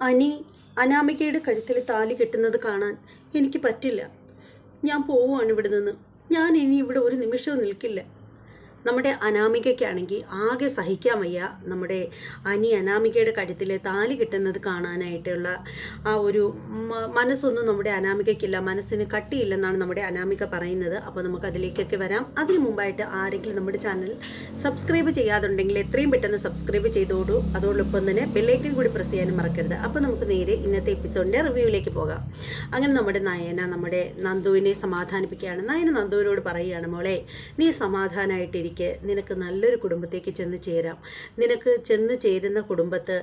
അനി അനാമികയുടെ കഴുത്തിൽ താലി കെട്ടുന്നത് കാണാൻ എനിക്ക് പറ്റില്ല. ഞാൻ പോവുകയാണ് ഇവിടെ നിന്ന്. ഞാൻ ഇനി ഇവിടെ ഒരു നിമിഷവും നിൽക്കില്ല. നമ്മുടെ അനാമികയ്ക്കാണെങ്കിൽ ആകെ സഹിക്കാൻ വയ്യ നമ്മുടെ അനാമികയുടെ കഴുത്തിൽ താലി കിട്ടുന്നത് കാണാനായിട്ടുള്ള ആ ഒരു മനസ്സൊന്നും നമ്മുടെ അനാമികയ്ക്കില്ല, മനസ്സിന് കട്ടിയില്ലെന്നാണ് നമ്മുടെ അനാമിക പറയുന്നത്. അപ്പോൾ നമുക്ക് അതിലേക്കൊക്കെ വരാം. അതിനു മുമ്പായിട്ട് ആരെങ്കിലും നമ്മുടെ ചാനൽ സബ്സ്ക്രൈബ് ചെയ്യാതുണ്ടെങ്കിൽ എത്രയും പെട്ടെന്ന് സബ്സ്ക്രൈബ് ചെയ്തോളൂ. അതോടൊപ്പം തന്നെ ബെല്ലൈക്കൻ കൂടി പ്രസ് ചെയ്യാനും മറക്കരുത്. അപ്പോൾ നമുക്ക് നേരെ ഇന്നത്തെ എപ്പിസോഡിൻ്റെ റിവ്യൂവിലേക്ക് പോകാം. അങ്ങനെ നമ്മുടെ നയന നമ്മുടെ നന്ദുവിനെ സമാധാനിപ്പിക്കുകയാണ്. നയന നന്ദുവിനോട് പറയുകയാണ്, മോളെ നീ സമാധാനമായിട്ടിരിക്കും, നിനക്ക് നല്ലൊരു കുടുംബത്തേക്ക് ചെന്ന് ചേരാം. നിനക്ക് ചെന്ന് ചേരുന്ന കുടുംബത്ത്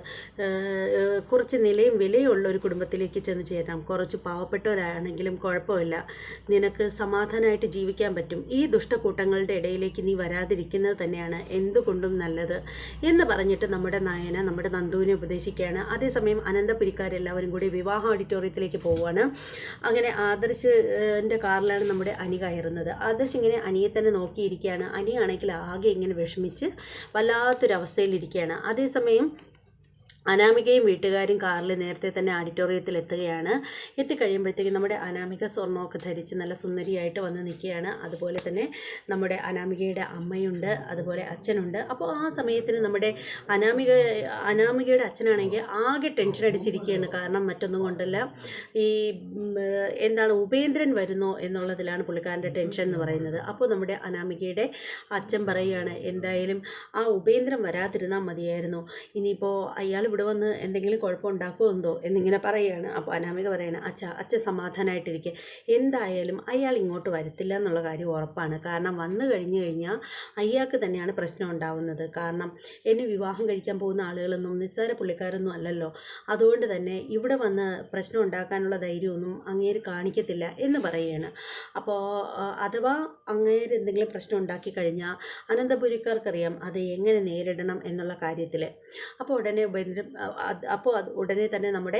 കുറച്ച് നിലയും വിലയുള്ള ഒരു കുടുംബത്തിലേക്ക് ചെന്ന് ചേരാം. കുറച്ച് പാവപ്പെട്ടവരാണെങ്കിലും കുഴപ്പമില്ല, നിനക്ക് സമാധാനമായിട്ട് ജീവിക്കാൻ പറ്റും. ഈ ദുഷ്ടക്കൂട്ടങ്ങളുടെ ഇടയിലേക്ക് നീ വരാതിരിക്കുന്നത് തന്നെയാണ് എന്തുകൊണ്ടും നല്ലത് എന്ന് പറഞ്ഞിട്ട് നമ്മുടെ നയന നമ്മുടെ നന്ദുവിനെ ഉപദേശിക്കുകയാണ്. അതേസമയം അനന്തപുരിക്കാരെല്ലാവരും കൂടി വിവാഹ ഓഡിറ്റോറിയത്തിലേക്ക് പോവുകയാണ്. അങ്ങനെ ആദർശിൻ്റെ കാറിലാണ് നമ്മുടെ അനി കയറുന്നത്. ആദർശ് ഇങ്ങനെ അനിയെ തന്നെ നോക്കിയിരിക്കുകയാണ്. അനിയാണെങ്കിൽ ആകെ ഇങ്ങനെ വിഷമിച്ച് വല്ലാത്തൊരവസ്ഥയിലിരിക്കുകയാണ്. അതേസമയം അനാമികയും വീട്ടുകാരും കാറിൽ നേരത്തെ തന്നെ ഓഡിറ്റോറിയത്തിൽ എത്തുകയാണ്. എത്തിക്കഴിയുമ്പോഴത്തേക്കും നമ്മുടെ അനാമിക സ്വർണ്ണമൊക്കെ ധരിച്ച് നല്ല സുന്ദരിയായിട്ട് വന്ന് നിൽക്കുകയാണ്. അതുപോലെ തന്നെ നമ്മുടെ അനാമികയുടെ അമ്മയുണ്ട്, അതുപോലെ അച്ഛനുണ്ട്. അപ്പോൾ ആ സമയത്തിന് നമ്മുടെ അനാമികയുടെ അച്ഛനാണെങ്കിൽ ആകെ ടെൻഷൻ അടിച്ചിരിക്കുകയാണ്. കാരണം മറ്റൊന്നും കൊണ്ടല്ല, ഈ എന്താണ് ഉപേന്ദ്രൻ വരുന്നോ എന്നുള്ളതിലാണ് പുള്ളിക്കാരൻ്റെ ടെൻഷൻ എന്ന് പറയുന്നത്. അപ്പോൾ നമ്മുടെ അനാമികയുടെ അച്ഛൻ പറയുകയാണ്, എന്തായാലും ആ ഉപേന്ദ്രൻ വരാതിരുന്നാൽ മതിയായിരുന്നു, ഇനിയിപ്പോൾ അയാൾ ഇവിടെ വന്ന് എന്തെങ്കിലും കുഴപ്പമുണ്ടാക്കുമെന്തോ എന്നിങ്ങനെ പറയുകയാണ്. അപ്പോൾ അനാമിക പറയണം, അച്ഛൻ സമാധാനമായിട്ടിരിക്കുക, എന്തായാലും അയാൾ ഇങ്ങോട്ട് വരത്തില്ല എന്നുള്ള കാര്യം ഉറപ്പാണ്. കാരണം വന്നു കഴിഞ്ഞാൽ അയാൾക്ക് തന്നെയാണ് പ്രശ്നം ഉണ്ടാവുന്നത്. കാരണം എന്നെ വിവാഹം കഴിക്കാൻ പോകുന്ന ആളുകളൊന്നും നിസ്സാര പുള്ളിക്കാരൊന്നും അല്ലല്ലോ. അതുകൊണ്ട് തന്നെ ഇവിടെ വന്ന് പ്രശ്നം ഉണ്ടാക്കാനുള്ള ധൈര്യമൊന്നും അങ്ങേര് കാണിക്കത്തില്ല എന്ന് പറയുകയാണ്. അപ്പോൾ അഥവാ അങ്ങേര് എന്തെങ്കിലും പ്രശ്നം ഉണ്ടാക്കി കഴിഞ്ഞാൽ അനന്തപുരിക്കാർക്കറിയാം അത് എങ്ങനെ നേരിടണം എന്നുള്ള കാര്യത്തിൽ. അപ്പോൾ ഉടനെ ഉടനെ തന്നെ നമ്മുടെ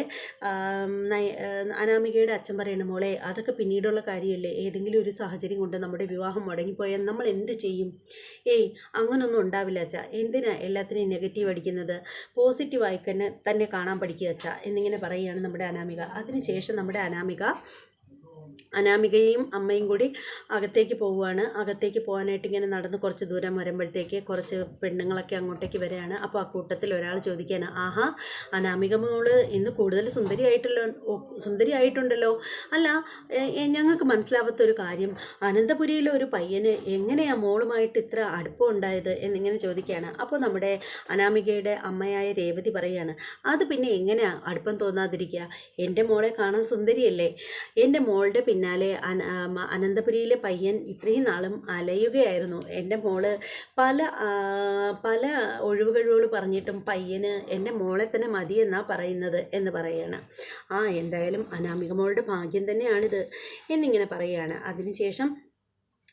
അനാമികയുടെ അച്ഛൻ പറയണം, മോളെ അതൊക്കെ പിന്നീടുള്ള കാര്യമല്ലേ, ഏതെങ്കിലും ഒരു സാഹചര്യം കൊണ്ട് നമ്മുടെ വിവാഹം മുടങ്ങിപ്പോയാൽ നമ്മൾ എന്ത് ചെയ്യും? അങ്ങനൊന്നും ഉണ്ടാവില്ല അച്ഛാ, എന്തിനാ എല്ലാത്തിനെയും നെഗറ്റീവ് അടിക്കുന്നത്, പോസിറ്റീവായി തന്നെ കാണാൻ പഠിക്കുക അച്ഛാ എന്നിങ്ങനെ പറയുകയാണ് നമ്മുടെ അനാമിക. അതിനുശേഷം നമ്മുടെ അനാമികയും അമ്മയും കൂടി അകത്തേക്ക് പോവുകയാണ്. അകത്തേക്ക് പോകാനായിട്ട് ഇങ്ങനെ നടന്ന് കുറച്ച് ദൂരം വരുമ്പോഴത്തേക്ക് കുറച്ച് പെണ്ണുങ്ങളൊക്കെ അങ്ങോട്ടേക്ക് വരികയാണ്. അപ്പോൾ ആ കൂട്ടത്തിൽ ഒരാൾ ചോദിക്കുകയാണ്, ആഹാ അനാമിക മോള് ഇന്ന് കൂടുതൽ സുന്ദരിയായിട്ടുണ്ടല്ലോ. അല്ല, ഞങ്ങൾക്ക് മനസ്സിലാവാത്തൊരു കാര്യം, അനന്തപുരിയിലെ ഒരു പയ്യന് എങ്ങനെയാണ് മോളുമായിട്ട് ഇത്ര അടുപ്പം ഉണ്ടായത് എന്നിങ്ങനെ ചോദിക്കുകയാണ്. അപ്പോൾ നമ്മുടെ അനാമികയുടെ അമ്മയായ രേവതി പറയുകയാണ്, അത് പിന്നെ എങ്ങനെയാണ് അടുപ്പം തോന്നാതിരിക്കുക, എൻ്റെ മോളെ കാണാൻ സുന്ദരിയല്ലേ, എൻ്റെ മോളുടെ പിന്നാലെ അനന്തപുരിയിലെ പയ്യൻ ഇത്രയും നാളും അലയുകയായിരുന്നു. എൻ്റെ മോള് പല ഒഴിവുകഴിവുകൾ പറഞ്ഞിട്ടും പയ്യന് എൻ്റെ മോളെ തന്നെ മതിയെന്നാണ് പറയുന്നത് എന്ന് പറയുകയാണ്. എന്തായാലും അനാമിക മോളുടെ ഭാഗ്യം തന്നെയാണിത് എന്നിങ്ങനെ പറയുകയാണ്. അതിനുശേഷം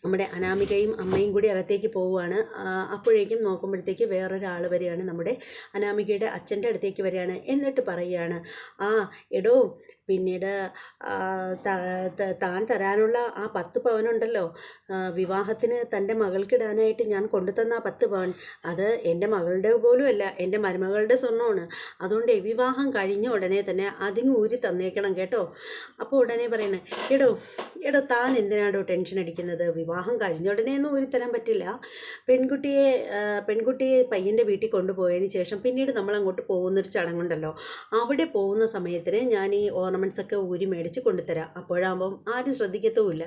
നമ്മുടെ അനാമികയും അമ്മയും കൂടി അകത്തേക്ക് പോവുകയാണ്. അപ്പോഴേക്കും നോക്കുമ്പോഴത്തേക്ക് വേറൊരാൾ വരികയാണ്, നമ്മുടെ അനാമികയുടെ അച്ഛൻ്റെ അടുത്തേക്ക് വരികയാണ്. എന്നിട്ട് പറയുകയാണ്, എടോ പിന്നീട് താൻ തരാനുള്ള ആ 10 പവനുണ്ടല്ലോ, വിവാഹത്തിന് തൻ്റെ മകൾക്കിടാനായിട്ട് ഞാൻ കൊണ്ടുതന്ന ആ 10 പവൻ, അത് എൻ്റെ മകളുടെ പോലും അല്ല, എൻ്റെ മരുമകളുടെ സ്വർണ്ണമാണ്. അതുകൊണ്ട് വിവാഹം കഴിഞ്ഞ ഉടനെ തന്നെ അതിങ്ങ് ഊരി തന്നേക്കണം കേട്ടോ. അപ്പോൾ ഉടനെ പറയണേ, എടോ താൻ എന്തിനാണോ ടെൻഷൻ അടിക്കുന്നത്, വിവാഹം കഴിഞ്ഞ ഉടനെ ഒന്നും ഊരി തരാൻ പറ്റില്ല. പെൺകുട്ടിയെ പയ്യൻ്റെ വീട്ടിൽ കൊണ്ടുപോയതിന് ശേഷം പിന്നീട് നമ്മൾ അങ്ങോട്ട് പോകുന്നൊരു ചടങ്ങുണ്ടല്ലോ, അവിടെ പോകുന്ന സമയത്തിന് ഞാൻ ഈ ഓർണമെൻറ്റ്സ് ഒക്കെ ഊരി മേടിച്ച് കൊണ്ടുതരാം, അപ്പോഴാകുമ്പം ആരും ശ്രദ്ധിക്കത്തുമില്ല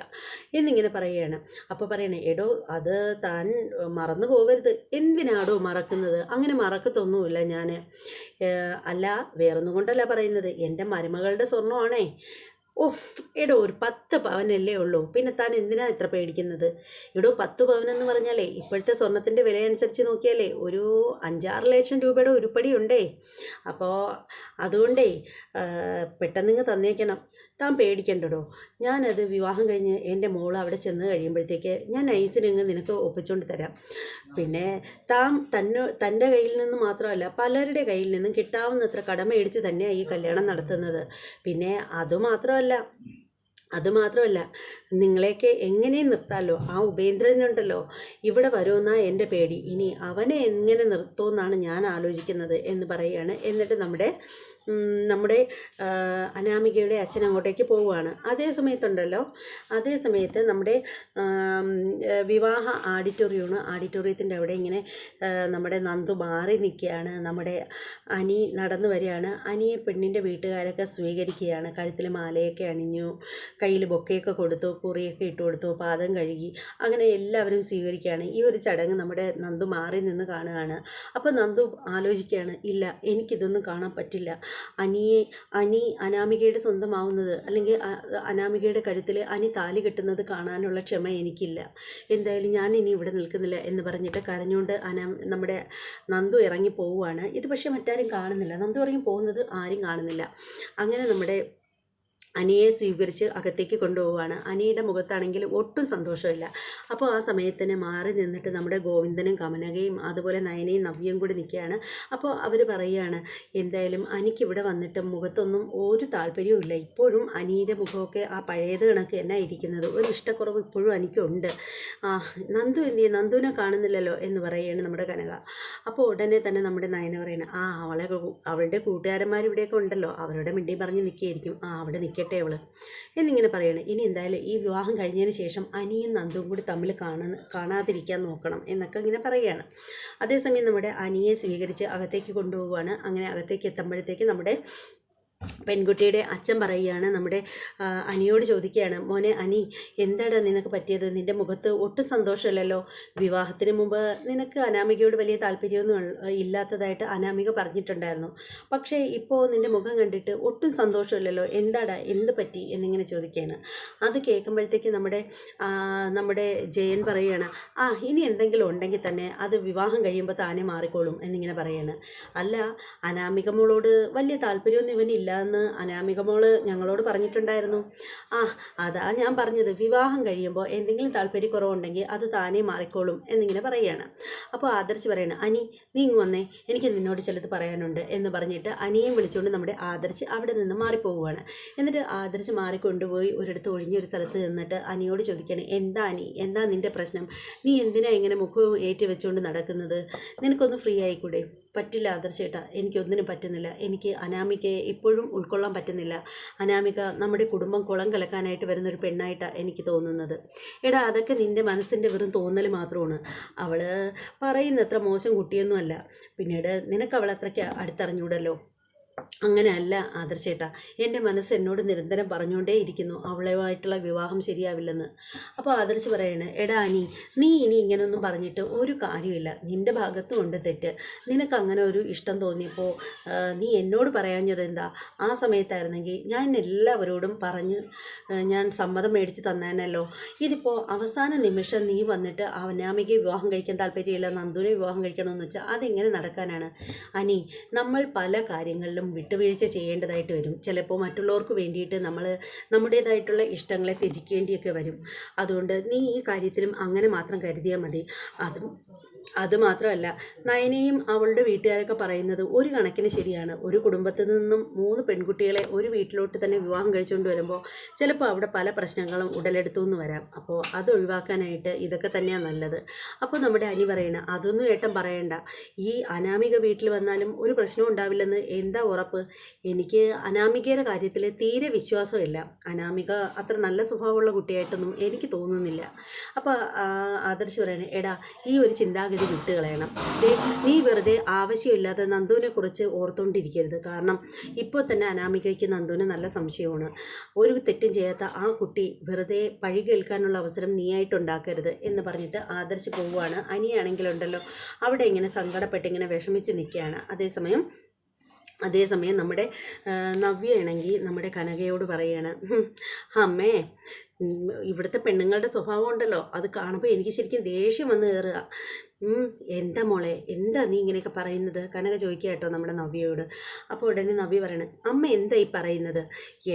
എന്നിങ്ങനെ പറയുകയാണ്. അപ്പോൾ പറയണേ, അത് താൻ മറന്നു പോകരുത്. എന്തിനാടോ മറക്കുന്നത്, അങ്ങനെ മറക്കത്തൊന്നുമില്ല ഞാൻ. അല്ല വേറൊന്നും കൊണ്ടല്ല പറയുന്നത്, എൻ്റെ മരുമകളുടെ സ്വർണ്ണമാണേ. ഒരു 10 പവനല്ലേ ഉള്ളൂ, പിന്നെ താൻ എന്തിനാ ഇത്ര പേടിക്കുന്നത്? 10 പവനെന്ന് പറഞ്ഞാലേ ഇപ്പോഴത്തെ സ്വർണത്തിൻ്റെ വില അനുസരിച്ച് നോക്കിയാലേ ഒരു 5-6 ലക്ഷം രൂപയുടെ ഉരുപ്പടി ഉണ്ടേ. അപ്പോൾ അതുകൊണ്ടേ പെട്ടെന്ന് തന്നേക്കണം, താൻ പേടിക്കണ്ടടോ. ഞാനത് വിവാഹം കഴിഞ്ഞ് എൻ്റെ മോൾ അവിടെ ചെന്ന് കഴിയുമ്പോഴത്തേക്ക് ഞാൻ നൈസിനങ്ങ് നിനക്ക് ഒപ്പിച്ചുകൊണ്ട് തരാം. പിന്നെ താൻ തൻ്റെ കയ്യിൽ നിന്ന് മാത്രമല്ല പലരുടെ കയ്യിൽ നിന്നും കിട്ടാവുന്നത്ര കടമ മേടിച്ച് തന്നെയാണ് ഈ കല്യാണം നടത്തുന്നത്. പിന്നെ അതുമാത്രമല്ല നിങ്ങളെയൊക്കെ എങ്ങനെയും നിർത്താമല്ലോ. ആ ഉപേന്ദ്രനുണ്ടല്ലോ ഇവിടെ വരുമെന്നാണ് എൻ്റെ പേടി. ഇനി അവനെ എങ്ങനെ നിർത്തുമെന്നാണ് ഞാൻ ആലോചിക്കുന്നത് എന്ന് പറയുകയാണ്. എന്നിട്ട് നമ്മുടെ നമ്മുടെ അനാമികയുടെ അച്ഛൻ അങ്ങോട്ടേക്ക് പോവുകയാണ്. അതേ സമയത്ത് നമ്മുടെ വിവാഹ ഓഡിറ്റോറിയത്തിൻ്റെ അവിടെ ഇങ്ങനെ നമ്മുടെ നന്ദു മാറി നിൽക്കുകയാണ്. നമ്മുടെ അനി നടന്നു വരികയാണ്. അനിയെ പെണ്ണിൻ്റെ വീട്ടുകാരൊക്കെ സ്വീകരിക്കുകയാണ്. കഴുത്തിൽ മാലയൊക്കെ അണിഞ്ഞു, കയ്യിൽ ബൊക്കെയൊക്കെ കൊടുത്തു, കുറിയൊക്കെ ഇട്ട് കൊടുത്തു, പാദം കഴുകി, അങ്ങനെ എല്ലാവരും സ്വീകരിക്കുകയാണ്. ഈ ഒരു ചടങ്ങ് നമ്മുടെ നന്ദു മാറി നിന്ന് കാണുകയാണ്. അപ്പോൾ നന്ദു ആലോചിക്കുകയാണ്, ഇല്ല, എനിക്കിതൊന്നും കാണാൻ പറ്റില്ല. അനി അനാമികയുടെ സ്വന്തമാവുന്നത്, അല്ലെങ്കിൽ അനാമികയുടെ കഴുത്തിൽ അനി താലി കെട്ടുന്നത് കാണാനുള്ള ക്ഷമ എനിക്കില്ല. എന്തായാലും ഞാൻ ഇനി ഇവിടെ നിൽക്കുന്നില്ല എന്ന് പറഞ്ഞിട്ട് കരഞ്ഞുകൊണ്ട് നമ്മുടെ നന്ദു ഇറങ്ങി പോവുകയാണ്. ഇത് പക്ഷേ മറ്റാരും കാണുന്നില്ല. നന്ദു ഇറങ്ങി പോകുന്നത് ആരും കാണുന്നില്ല. അങ്ങനെ നമ്മുടെ അനിയെ സ്വീകരിച്ച് അകത്തേക്ക് കൊണ്ടുപോവുകയാണ്. അനിയുടെ മുഖത്താണെങ്കിൽ ഒട്ടും സന്തോഷമില്ല. അപ്പോൾ ആ സമയത്തിന് മാറി നിന്നിട്ട് നമ്മുടെ ഗോവിന്ദനും കമനകയും അതുപോലെ നയനയും നവ്യയും കൂടി നിൽക്കുകയാണ്. അപ്പോൾ അവർ പറയുകയാണ്, എന്തായാലും അനിക്കിവിടെ വന്നിട്ട് മുഖത്തൊന്നും ഒരു താല്പര്യവും ഇല്ല. ഇപ്പോഴും അനിയുടെ മുഖമൊക്കെ ആ പഴയത് കണക്ക് തന്നെ ഇരിക്കുന്നത്. ഒരു ഇഷ്ടക്കുറവ് ഇപ്പോഴും എനിക്കുണ്ട്. നന്ദു എന്ത് ചെയ്യും, നന്ദുവിനെ കാണുന്നില്ലല്ലോ എന്ന് പറയുകയാണ് നമ്മുടെ കനക. അപ്പോൾ ഉടനെ തന്നെ നമ്മുടെ നയന പറയണം, അവളുടെ കൂട്ടുകാരന്മാർ ഇവിടെയൊക്കെ ഉണ്ടല്ലോ, അവരുടെ മിണ്ടി പറഞ്ഞ് നിൽക്കുകയായിരിക്കും, അവിടെ നിൽക്കട്ടെ അവള് എന്നിങ്ങനെ പറയണം. ഇനി എന്തായാലും ഈ വിവാഹം കഴിഞ്ഞതിന് ശേഷം അനിയും നന്ദുവും കൂടി തമ്മിൽ കാണാതിരിക്കാൻ നോക്കണം എന്നൊക്കെ ഇങ്ങനെ പറയുകയാണ്. അതേസമയം നമ്മുടെ അനിയെ സ്വീകരിച്ച് അകത്തേക്ക് കൊണ്ടുപോവുകയാണ്. അങ്ങനെ അകത്തേക്ക് എത്തുമ്പോഴത്തേക്ക് നമ്മുടെ പെൺകുട്ടിയുടെ അച്ഛൻ പറയുകയാണ്, നമ്മുടെ അനിയോട് ചോദിക്കുകയാണ്, മോനെ അനി, എന്താടാ നിനക്ക് പറ്റിയത്? നിൻ്റെ മുഖത്ത് ഒട്ടും സന്തോഷമില്ലല്ലോ. വിവാഹത്തിന് മുമ്പ് നിനക്ക് അനാമികയോട് വലിയ താല്പര്യമൊന്നും ഇല്ലാത്തതായിട്ട് അനാമിക പറഞ്ഞിട്ടുണ്ടായിരുന്നു. പക്ഷേ ഇപ്പോൾ നിൻ്റെ മുഖം കണ്ടിട്ട് ഒട്ടും സന്തോഷമില്ലല്ലോ. എന്താടാ, എന്ത് പറ്റി എന്നിങ്ങനെ ചോദിക്കുകയാണ്. അത് കേൾക്കുമ്പോഴത്തേക്ക് നമ്മുടെ ജയൻ പറയുകയാണ്, ഇനി എന്തെങ്കിലും ഉണ്ടെങ്കിൽ തന്നെ അത് വിവാഹം കഴിയുമ്പോൾ താനെ മാറിക്കോളും എന്നിങ്ങനെ പറയുകയാണ്. അല്ല, അനാമിക മോളോട് വലിയ താല്പര്യമൊന്നും ഇവനില്ല എന്ന് അനാമിക മോള് ഞങ്ങളോട് പറഞ്ഞിട്ടുണ്ടായിരുന്നു. അതാ ഞാൻ പറഞ്ഞത്, വിവാഹം കഴിയുമ്പോൾ എന്തെങ്കിലും താല്പര്യക്കുറവുണ്ടെങ്കിൽ അത് താനേ മാറിക്കോളും എന്നിങ്ങനെ പറയുകയാണ്. അപ്പോൾ ആദർശ് പറയണം, അനി നീ ഇങ്ങ് വന്നേ, എനിക്ക് നിന്നോട് ചിലത് പറയാനുണ്ട് എന്ന് പറഞ്ഞിട്ട് അനിയും വിളിച്ചുകൊണ്ട് നമ്മുടെ ആദർശ് അവിടെ നിന്ന് മാറിപ്പോവുകയാണ്. എന്നിട്ട് ആദർശ് മാറിക്കൊണ്ടുപോയി ഒരിടത്ത് ഒഴിഞ്ഞൊരു സ്ഥലത്ത് നിന്നിട്ട് അനിയോട് ചോദിക്കുകയാണ്, എന്താ അനി, എന്താ നിൻ്റെ പ്രശ്നം? നീ എന്തിനാ ഇങ്ങനെ മുഖവും ഏറ്റി വെച്ചുകൊണ്ട് നടക്കുന്നത്? നിനക്കൊന്ന് ഫ്രീ ആയിക്കൂടെ? പറ്റില്ല ആദർശേട്ടാ, എനിക്കൊന്നിനും പറ്റുന്നില്ല. എനിക്ക് അനാമികയെ ഇപ്പോഴും ഉൾക്കൊള്ളാൻ പറ്റുന്നില്ല. അനാമിക നമ്മുടെ കുടുംബം കുളം കലക്കാനായിട്ട് വരുന്നൊരു പെണ്ണായിട്ടാണ് എനിക്ക് തോന്നുന്നത്. എടാ, അതൊക്കെ നിൻ്റെ മനസ്സിൻ്റെ വെറും തോന്നൽ മാത്രമാണ്. അവൾ പറയുന്നത്ര മോശം കുട്ടിയൊന്നുമല്ല. പിന്നീട് നിനക്ക് അവൾ അത്രയ്ക്ക് അടുത്തറിഞ്ഞൂടല്ലോ. അങ്ങനെയല്ല ആദർശേട്ടാ, എൻ്റെ മനസ്സ് എന്നോട് നിരന്തരം പറഞ്ഞുകൊണ്ടേ ഇരിക്കുന്നു അവളുമായിട്ടുള്ള വിവാഹം ശരിയാവില്ലെന്ന്. അപ്പോൾ ആദർശ് പറയാണ്, എടാ അനി, നീ ഇനി ഇങ്ങനെയൊന്നും പറഞ്ഞിട്ട് ഒരു കാര്യമില്ല. നിൻ്റെ ഭാഗത്തും ഉണ്ട് തെറ്റ്. നിനക്ക് അങ്ങനെ ഒരു ഇഷ്ടം തോന്നിയപ്പോൾ നീ എന്നോട് പറയാഞ്ഞത് എന്താ? ആ സമയത്തായിരുന്നെങ്കിൽ ഞാൻ എല്ലാവരോടും പറഞ്ഞ് ഞാൻ സമ്മതം മേടിച്ച് തന്നേനല്ലോ. ഇതിപ്പോൾ അവസാന നിമിഷം നീ വന്നിട്ട് അനാമികയെ വിവാഹം കഴിക്കാൻ താല്പര്യമില്ല, നന്ദുവിനെ വിവാഹം കഴിക്കണമെന്ന് വെച്ചാൽ അതെങ്ങനെ നടക്കാനാണ്? അനി, നമ്മൾ പല കാര്യങ്ങളിലും വിട്ടുവീഴ്ച ചെയ്യേണ്ടതായിട്ട് വരും. ചിലപ്പോൾ മറ്റുള്ളവർക്ക് വേണ്ടിയിട്ട് നമ്മൾ നമ്മുടേതായിട്ടുള്ള ഇഷ്ടങ്ങളെ ത്യജിക്കേണ്ടിയൊക്കെ വരും. അതുകൊണ്ട് നീ ഈ കാര്യത്തിലും അങ്ങനെ മാത്രം കരുതിയാൽ മതി. അതുമാത്രമല്ല, നയനയും അവളുടെ വീട്ടുകാരൊക്കെ പറയുന്നത് ഒരു കണക്കിന് ശരിയാണ്. ഒരു കുടുംബത്തിൽ നിന്നും 3 പെൺകുട്ടികളെ ഒരു വീട്ടിലോട്ട് തന്നെ വിവാഹം കഴിച്ചുകൊണ്ട് വരുമ്പോൾ ചിലപ്പോൾ അവിടെ പല പ്രശ്നങ്ങളും ഉടലെടുത്തു എന്ന് വരാം. അപ്പോൾ അത് ഒഴിവാക്കാനായിട്ട് ഇതൊക്കെ തന്നെയാണ് നല്ലത്. അപ്പോൾ നമ്മുടെ അനി പറയണ, അതൊന്നും ഏട്ടൻ പറയണ്ട. ഈ അനാമിക വീട്ടിൽ വന്നാലും ഒരു പ്രശ്നവും ഉണ്ടാവില്ലെന്ന് എന്താ ഉറപ്പ്? എനിക്ക് അനാമികയുടെ കാര്യത്തിൽ തീരെ വിശ്വാസമില്ല. അനാമിക അത്ര നല്ല സ്വഭാവമുള്ള കുട്ടിയായിട്ടൊന്നും എനിക്ക് തോന്നുന്നില്ല. അപ്പോൾ ആദർശ് പറയണേ, എടാ, ഈ ഒരു ചിന്താഗതി വിട്ടുകളയണം. നീ വെറുതെ ആവശ്യമില്ലാതെ നന്ദുവിനെ കുറിച്ച് ഓർത്തുകൊണ്ടിരിക്കരുത്. കാരണം ഇപ്പോൾ തന്നെ അനാമികയ്ക്ക് നന്ദുവിന് നല്ല സംശയമാണ്. ഒരു തെറ്റും ചെയ്യാത്ത ആ കുട്ടി വെറുതെ പഴി കേൾക്കാനുള്ള അവസരം നീയായിട്ടുണ്ടാക്കരുത് എന്ന് പറഞ്ഞിട്ട് ആദർശ് പോവുകയാണ്. അനിയാണെങ്കിലുണ്ടല്ലോ അവിടെ ഇങ്ങനെ സങ്കടപ്പെട്ട് ഇങ്ങനെ വിഷമിച്ച് നിൽക്കുകയാണ്. അതേസമയം നമ്മുടെ നവ്യയാണെങ്കിൽ നമ്മുടെ കനകയോട് പറയുകയാണ്, അമ്മേ, ഇവിടുത്തെ പെണ്ണുങ്ങളുടെ സ്വഭാവം ഉണ്ടല്ലോ, അത് കാണുമ്പോൾ എനിക്ക് ശരിക്കും ദേഷ്യം വന്ന് കയറുക. എന്താ മോളെ, എന്താ നീ ഇങ്ങനെയൊക്കെ പറയുന്നത്? കനക ചോദിക്കുക കേട്ടോ നമ്മുടെ നവ്യയോട്. അപ്പോൾ ഉടനെ നവ്യ പറയണം, അമ്മ എന്താ ഈ പറയുന്നത്?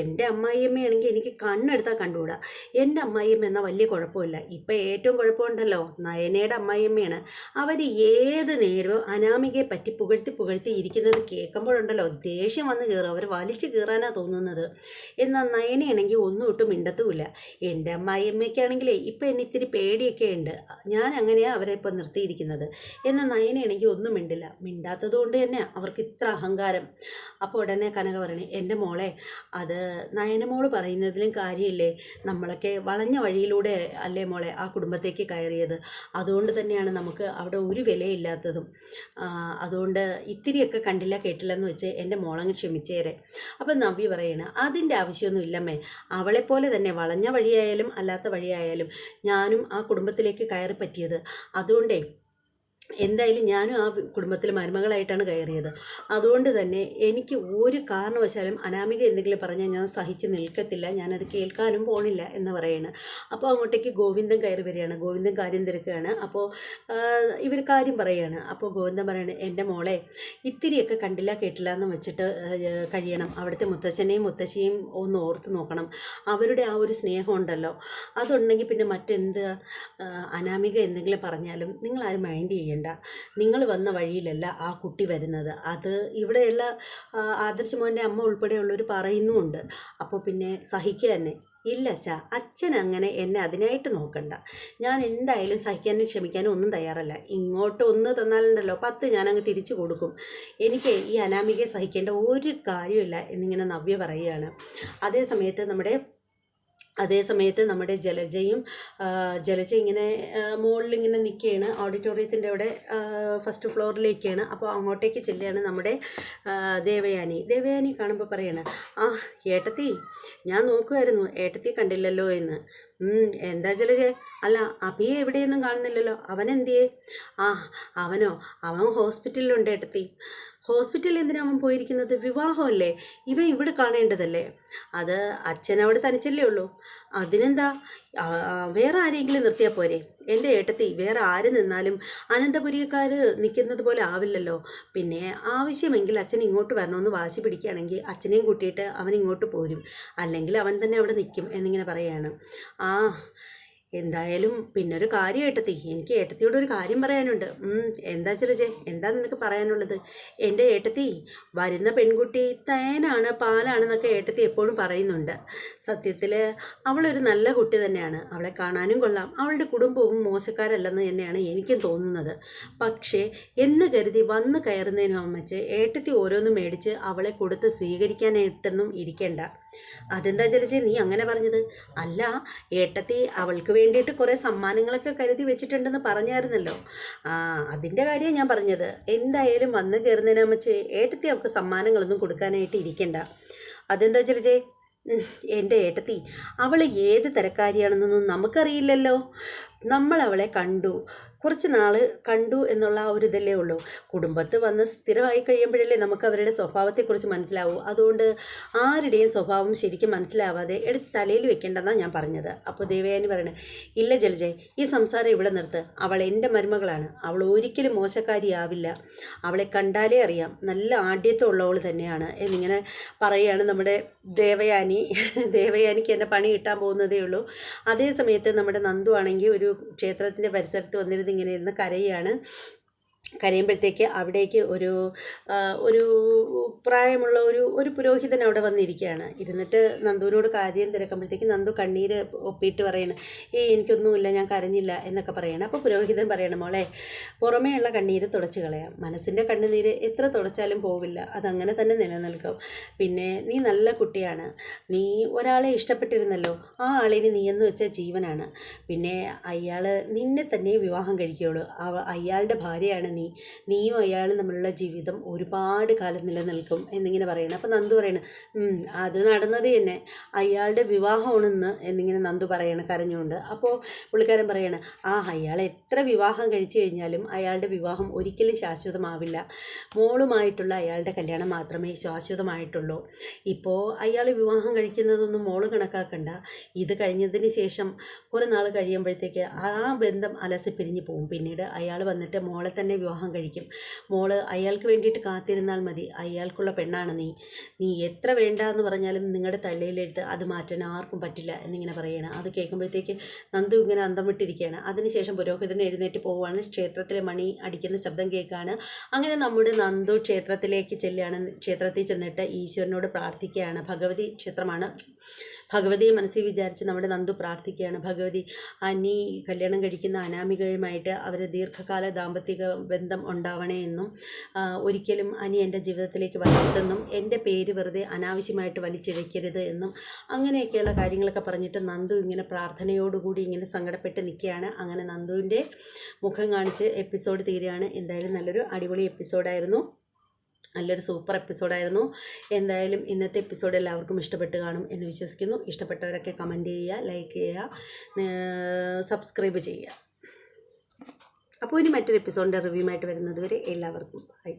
എൻ്റെ അമ്മായിയമ്മയാണെങ്കിൽ എനിക്ക് കണ്ണെടുത്താൽ കണ്ടുകൂടാ. എൻ്റെ അമ്മായിയമ്മ എന്നാൽ വലിയ കുഴപ്പമില്ല. ഇപ്പം ഏറ്റവും കുഴപ്പമുണ്ടല്ലോ നയനയുടെ അമ്മായിയമ്മയാണ്. അവർ ഏത് നേരവും അനാമികയെ പറ്റി പുകഴ്ത്തി ഇരിക്കുന്നത് കേൾക്കുമ്പോഴുണ്ടല്ലോ ദേഷ്യം വന്ന് കയറും. അവർ വലിച്ചു കയറാനാണ് തോന്നുന്നത്. എന്നാൽ നയനയാണെങ്കിൽ ഒന്നും ഒട്ടും മിണ്ടത്തുമില്ല. എൻ്റെ അമ്മായിയമ്മയ്ക്കാണെങ്കിലേ ഇപ്പം എന്നെ ഇത്തിരി പേടിയൊക്കെ ഉണ്ട്. ഞാൻ അങ്ങനെയാണ് അവരെ ഇപ്പം നിർത്തിയിരിക്കുന്നത്. പറഞ്ഞിരിക്കുന്നത്. എന്നാൽ നയനയാണെങ്കിൽ ഒന്നും മിണ്ടില്ല. മിണ്ടാത്തത് കൊണ്ട് തന്നെ അവർക്ക് ഇത്ര അഹങ്കാരം. അപ്പോൾ ഉടനെ കനക പറയണേ, എൻ്റെ മോളെ, അത് നയനമോള് പറയുന്നതിലും കാര്യമില്ലേ, നമ്മളൊക്കെ വളഞ്ഞ വഴിയിലൂടെ അല്ലേ മോളെ ആ കുടുംബത്തേക്ക് കയറിയത്. അതുകൊണ്ട് തന്നെയാണ് നമുക്ക് അവിടെ ഒരു വിലയില്ലാത്തതും. അതുകൊണ്ട് ഇത്തിരിയൊക്കെ കണ്ടില്ല കേട്ടില്ലെന്ന് വെച്ച് എൻ്റെ മോളങ്ങ് ക്ഷമിച്ചേരെ. അപ്പം നവ്യ പറയണ, അതിൻ്റെ ആവശ്യമൊന്നും ഇല്ലമ്മേ. അവളെപ്പോലെ തന്നെ വളഞ്ഞ വഴിയായാലും അല്ലാത്ത വഴിയായാലും ഞാനും ആ കുടുംബത്തിലേക്ക് കയറി പറ്റിയത്. അതുകൊണ്ടേ എന്തായാലും ഞാനും ആ കുടുംബത്തിൽ മരുമകളായിട്ടാണ് കയറിയത്. അതുകൊണ്ട് തന്നെ എനിക്ക് ഒരു കാരണവശാലും അനാമിക എന്തെങ്കിലും പറഞ്ഞാൽ ഞാൻ സഹിച്ച് നിൽക്കത്തില്ല, ഞാനത് കേൾക്കാനും പോണില്ല എന്ന് പറയണം. അപ്പോൾ അങ്ങോട്ടേക്ക് ഗോവിന്ദൻ കയറി വരികയാണ്. ഗോവിന്ദൻ കാര്യം തിരക്കുകയാണ്. അപ്പോൾ ഇവർ കാര്യം പറയുകയാണ്. അപ്പോൾ ഗോവിന്ദൻ പറയണേ, എൻ്റെ മോളെ, ഇത്തിരിയൊക്കെ കണ്ടില്ല കേട്ടില്ല എന്ന് വെച്ചിട്ട് കഴിയണം. അവിടുത്തെ മുത്തച്ഛനെയും മുത്തശ്ശിയും ഒന്ന് ഓർത്ത് നോക്കണം. അവരുടെ ആ ഒരു സ്നേഹമുണ്ടല്ലോ, അതുണ്ടെങ്കിൽ പിന്നെ മറ്റെന്ത് അനാമിക എന്തെങ്കിലും പറഞ്ഞാലും നിങ്ങളാരും മൈൻഡ് ചെയ്യണം. നിങ്ങൾ വന്ന വഴിയിലല്ല ആ കുട്ടി വരുന്നത്. അത് ഇവിടെയുള്ള ആദർശ് മോൻ്റെ അമ്മ ഉൾപ്പെടെയുള്ളവർ പറയുന്നുമുണ്ട്. അപ്പോൾ പിന്നെ സഹിക്കുക തന്നെ. ഇല്ല അച്ഛാ, അച്ഛൻ അങ്ങനെ എന്നെ അതിനായിട്ട് നോക്കണ്ട. ഞാൻ എന്തായാലും സഹിക്കാനും ക്ഷമിക്കാനും ഒന്നും തയ്യാറല്ല. ഇങ്ങോട്ട് ഒന്ന് തന്നാലുണ്ടല്ലോ 10 ഞാനങ്ങ് തിരിച്ചു കൊടുക്കും. എനിക്ക് ഈ അനാമികയെ സഹിക്കേണ്ട ഒരു കാര്യമില്ല എന്നിങ്ങനെ നവ്യ പറയുകയാണ്. അതേ സമയത്ത് നമ്മുടെ ജലജ ഇങ്ങനെ മുകളിലിങ്ങനെ നിൽക്കുകയാണ്. ഓഡിറ്റോറിയത്തിൻ്റെ അവിടെ ഫസ്റ്റ് ഫ്ലോറിലേക്കാണ്. അപ്പോൾ അങ്ങോട്ടേക്ക് ചെല്ലുകയാണ് നമ്മുടെ ദേവയാനി കാണുമ്പോൾ പറയാണ്, ആ ഏട്ടത്തി, ഞാൻ നോക്കുമായിരുന്നു ഏട്ടത്തി കണ്ടില്ലല്ലോ എന്ന്. എന്താ ജലജ? അല്ല, അഭിയെ എവിടെയൊന്നും കാണുന്നില്ലല്ലോ, അവനെന്തിയേ? അവൻ ഹോസ്പിറ്റലിലുണ്ട് ഏട്ടത്തി. ഹോസ്പിറ്റലിൽ എന്തിനാ അവൻ പോയിരിക്കുന്നത്? വിവാഹമല്ലേ, ഇവൻ ഇവിടെ കാണേണ്ടതല്ലേ? അത് അച്ഛൻ അവിടെ തനിച്ചല്ലേ ഉള്ളൂ, അതിനെന്താ? വേറെ ആരെങ്കിലും നിർത്തിയാൽ പോരെ? എൻ്റെ ഏട്ടത്തി, വേറെ ആര് നിന്നാലും അനന്തപുരിക്കാർ നിൽക്കുന്നത് പോലെ ആവില്ലല്ലോ. പിന്നെ ആവശ്യമെങ്കിൽ അച്ഛൻ ഇങ്ങോട്ട് വരണമെന്ന് വാശി പിടിക്കുകയാണെങ്കിൽ അച്ഛനെയും കൂട്ടിയിട്ട് അവൻ ഇങ്ങോട്ട് പോരും, അല്ലെങ്കിൽ അവൻ തന്നെ അവിടെ നിൽക്കും എന്നിങ്ങനെ പറയുകയാണ്. എന്തായാലും പിന്നൊരു കാര്യം ഏട്ടത്തി, എനിക്ക് ഏട്ടത്തിയോട് ഒരു കാര്യം പറയാനുണ്ട്. എന്താ ചെറുജെ, എന്താ നിനക്ക് പറയാനുള്ളത്? എൻ്റെ ഏട്ടത്തി, വരുന്ന പെൺകുട്ടി തേനാണ് പാലാണെന്നൊക്കെ ഏട്ടത്തി എപ്പോഴും പറയുന്നുണ്ട്. സത്യത്തിൽ അവളൊരു നല്ല കുട്ടി തന്നെയാണ്, അവളെ കാണാനും കൊള്ളാം, അവളുടെ കുടുംബവും മോശക്കാരല്ലെന്ന് തന്നെയാണ് എനിക്കും തോന്നുന്നത്. പക്ഷേ എന്ന് കരുതി വന്ന് കയറുന്നതിനും അമ്മച്ച് ഏട്ടത്തി ഓരോന്നും മേടിച്ച് അവളെ കൊടുത്ത് സ്വീകരിക്കാനായിട്ടൊന്നും ഇരിക്കേണ്ട. അതെന്താ ജലജെ നീ അങ്ങനെ പറഞ്ഞത്? അല്ല, ഏട്ടത്തി അവൾക്ക് വേണ്ടിയിട്ട് കുറേ സമ്മാനങ്ങളൊക്കെ കരുതി വെച്ചിട്ടുണ്ടെന്ന് പറഞ്ഞായിരുന്നല്ലോ. അതിൻ്റെ കാര്യമാണ് ഞാൻ പറഞ്ഞത്. എന്തായാലും വന്ന് കയറുന്നതിനമ്മച്ച് ഏട്ടത്തി അവൾക്ക് സമ്മാനങ്ങളൊന്നും കൊടുക്കാനായിട്ട് ഇരിക്കണ്ട. അതെന്താ ജലജെ? എൻ്റെ ഏട്ടത്തി, അവൾ ഏത് തരക്കാരിയാണെന്നൊന്നും നമുക്കറിയില്ലല്ലോ. നമ്മൾ അവളെ കുറച്ച് നാൾ കണ്ടു എന്നുള്ള ആ ഒരു ഇതല്ലേ ഉള്ളൂ. കുടുംബത്ത് വന്ന് സ്ഥിരമായി കഴിയുമ്പോഴല്ലേ നമുക്ക് അവരുടെ സ്വഭാവത്തെക്കുറിച്ച് മനസ്സിലാവൂ. അതുകൊണ്ട് ആരുടെയും സ്വഭാവം ശരിക്കും മനസ്സിലാവാതെ എടുത്ത് തലയിൽ വെക്കേണ്ടെന്നാണ് ഞാൻ പറഞ്ഞത്. അപ്പോൾ ദേവയാനി പറയണേ, ഇല്ല ജലജെ, ഈ സംസാരം ഇവിടെ നിർത്ത്. അവൾ എൻ്റെ മരുമകളാണ്, അവൾ ഒരിക്കലും മോശക്കാരിയാവില്ല. അവളെ കണ്ടാലേ അറിയാം, നല്ല ആഢ്യത്വം ഉള്ളവൾ തന്നെയാണ് എന്നിങ്ങനെ പറയുകയാണ് നമ്മുടെ ദേവയാനിക്ക് എൻ്റെ പണി കിട്ടാൻ പോകുന്നതേ ഉള്ളൂ. അതേ സമയത്ത് നമ്മുടെ നന്ദു ആണെങ്കിൽ ഒരു ക്ഷേത്രത്തിൻ്റെ പരിസരത്ത് വന്നിരുന്ന് ഇങ്ങനെ ഇരുന്ന് കരയുമ്പോഴത്തേക്ക് അവിടേക്ക് ഒരു പ്രായമുള്ള ഒരു പുരോഹിതൻ അവിടെ വന്നിരിക്കുകയാണ്. ഇരുന്നിട്ട് നന്ദുവിനോട് കാര്യം തിരക്കുമ്പോഴത്തേക്ക് നന്ദു കണ്ണീര് ഒപ്പിയിട്ട് പറയണം, എനിക്കൊന്നുമില്ല, ഞാൻ കരഞ്ഞില്ല എന്നൊക്കെ പറയണം. അപ്പോൾ പുരോഹിതൻ പറയണം, മോളെ, പുറമേയുള്ള കണ്ണീര് തുടച്ച് കളയാം, മനസ്സിൻ്റെ കണ്ണുനീര് എത്ര തുടച്ചാലും പോവില്ല, അതങ്ങനെ തന്നെ നിലനിൽക്കും. പിന്നെ നീ നല്ല കുട്ടിയാണ്, നീ ഒരാളെ ഇഷ്ടപ്പെട്ടിരുന്നല്ലോ, ആ ആളിന് നീയെന്ന് വെച്ച ജീവനാണ്. പിന്നെ അയാൾ നിന്നെ തന്നെ വിവാഹം കഴിക്കുകയുള്ളൂ, അയാളുടെ ഭാര്യയാണ് നീയും അയാളും തമ്മിലുള്ള ജീവിതം ഒരുപാട് കാലം നിലനിൽക്കും എന്നിങ്ങനെ പറയണം. അപ്പോൾ നന്ദു പറയണം, അത് നടന്നത് തന്നെ, അയാളുടെ വിവാഹമാണെന്ന് എന്നിങ്ങനെ നന്ദു പറയണം കരഞ്ഞുകൊണ്ട്. അപ്പോൾ പുള്ളിക്കാരൻ പറയണം, അയാൾ എത്ര വിവാഹം കഴിച്ചു കഴിഞ്ഞാലും അയാളുടെ വിവാഹം ഒരിക്കലും ശാശ്വതമാവില്ല, മോളുമായിട്ടുള്ള അയാളുടെ കല്യാണം മാത്രമേ ശാശ്വതമായിട്ടുള്ളൂ. ഇപ്പോൾ അയാൾ വിവാഹം കഴിക്കുന്നതൊന്നും മോള് കണക്കാക്കണ്ട, ഇത് കഴിഞ്ഞതിന് ശേഷം കുറേ നാൾ കഴിയുമ്പോഴത്തേക്ക് ആ ബന്ധം അലസിപ്പിരിഞ്ഞ് പോകും. പിന്നീട് അയാൾ വന്നിട്ട് മോളെ തന്നെ വിവാഹം വിവാഹം കഴിക്കും. മോള് അയാൾക്ക് വേണ്ടിയിട്ട് കാത്തിരുന്നാൽ മതി, അയാൾക്കുള്ള പെണ്ണാണ് നീ എത്ര വേണ്ട എന്ന് പറഞ്ഞാലും നിങ്ങളുടെ തലയിലെടുത്ത് അത് മാറ്റാൻ ആർക്കും പറ്റില്ല എന്നിങ്ങനെ പറയുകയാണ്. അത് കേൾക്കുമ്പോഴത്തേക്ക് നന്ദു ഇങ്ങനെ അന്തം വിട്ടിരിക്കുകയാണ്. അതിനുശേഷം പുരോഹിതൻ എഴുന്നേറ്റ് പോവുകയാണ്. ക്ഷേത്രത്തിലെ മണി അടിക്കുന്ന ശബ്ദം കേൾക്കുകയാണ്. അങ്ങനെ നമ്മുടെ നന്ദു ക്ഷേത്രത്തിലേക്ക് ചെല്ലുകയാണ്. ക്ഷേത്രത്തിൽ ചെന്നിട്ട് ഈശ്വരനോട് പ്രാർത്ഥിക്കുകയാണ്. ഭഗവതി ക്ഷേത്രമാണ്. ഭഗവതിയെ മനസ്സിൽ വിചാരിച്ച് നമ്മുടെ നന്ദു പ്രാർത്ഥിക്കുകയാണ്. ഭഗവതി, അനി കല്യാണം കഴിക്കുന്ന അനാമികയുമായിട്ട് അവർ ദീർഘകാല ദാമ്പത്തിക ബന്ധം ഉണ്ടാവണേ എന്നും ഒരിക്കലും അനി എൻ്റെ ജീവിതത്തിലേക്ക് വരരുതെന്നും എൻ്റെ പേര് വെറുതെ അനാവശ്യമായിട്ട് വലിച്ചിഴക്കരുത് എന്നും അങ്ങനെയൊക്കെയുള്ള കാര്യങ്ങളൊക്കെ പറഞ്ഞിട്ട് നന്ദു ഇങ്ങനെ പ്രാർത്ഥനയോടുകൂടി ഇങ്ങനെ സങ്കടപ്പെട്ട് നിൽക്കുകയാണ്. അങ്ങനെ നന്ദുവിൻ്റെ മുഖം കാണിച്ച് എപ്പിസോഡ് തീരുകയാണ്. എന്തായാലും നല്ലൊരു അടിപൊളി എപ്പിസോഡായിരുന്നു. നല്ലൊരു സൂപ്പർ എപ്പിസോഡായിരുന്നു. എന്തായാലും ഇന്നത്തെ എപ്പിസോഡ് എല്ലാവർക്കും ഇഷ്ടപ്പെട്ട് കാണും എന്ന് വിശ്വസിക്കുന്നു. ഇഷ്ടപ്പെട്ടവരൊക്കെ കമൻറ്റ് ചെയ്യുക, ലൈക്ക് ചെയ്യുക, സബ്സ്ക്രൈബ് ചെയ്യുക. അപ്പോൾ ഇനി മറ്റൊരു എപ്പിസോഡിൻ്റെ റിവ്യൂമായിട്ട് വരുന്നത് വരെ എല്ലാവർക്കും ബൈ.